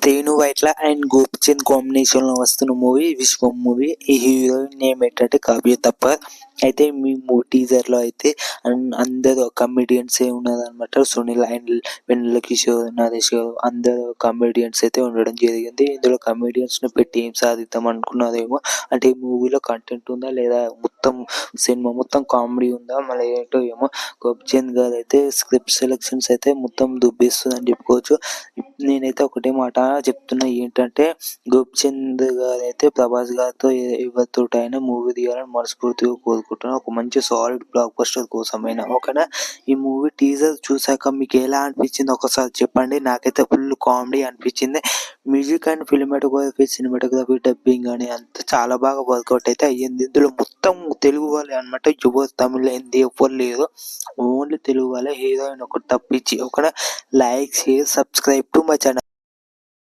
Renu Vaitla and Gopichand combination లో వస్తున్న movie విశ్వం movie. ఈ హీరోయిన్ నేమ్ ఏంటంటే కావ్య తప్పర్. అయితే మీ టీజర్ లో అయితే అందరూ కమెడియన్స్ ఉన్నదన్నమాట. సునీల్ అండ్ వెన్నెల కిషోర్, నరేష్ గారు అందరూ కమెడియన్స్ అయితే ఉండడం జరిగింది. ఇందులో కమెడియన్స్ ని పెట్టి ఏం సాధిద్దాం అనుకున్నారేమో. అంటే ఈ మూవీలో కంటెంట్ ఉందా లేదా, మొత్తం సినిమా మొత్తం కామెడీ ఉందా, మళ్ళీ ఏంటో ఏమో. గోపిచంద్ గారు అయితే స్క్రిప్ట్ సెలెక్షన్స్ అయితే మొత్తం దుబ్బేస్తుందని చెప్పుకోవచ్చు. నేనైతే ఒకటే మాట చెప్తున్నా, ఏంటంటే గోపిచంద్ గారు అయితే ప్రభాస్ గారితో ఎవరితోటైనా మూవీ తీయాలని మనస్ఫూర్తిగా కోరుకుంటున్నాను. ఒక మంచి సాలిడ్ బ్లాక్ బస్టర్ కోసమైనా, ఓకేనా. ఈ మూవీ టీజర్ చూసాక మీకు ఎలా అనిపించింది ఒకసారి చెప్పండి. నాకైతే ఫుల్ కామెడీ అనిపించింది. మ్యూజిక్ అండ్ ఫిల్మాటోగ్రఫీ, సినిమాటోగ్రఫీ, డబ్బింగ్ అని అంతా చాలా బాగా వర్కౌట్ అయితే అయ్యింది. ఇందులో మొత్తం తెలుగు వాళ్ళే అనమాట. ఎవరు తమిళ, హిందీ ఎవ్వరు లేరు. ఓన్లీ తెలుగు వాళ్ళే. హీరోయిన్ ఒకటి తప్పించి. ఒక like, share, subscribe to my channel.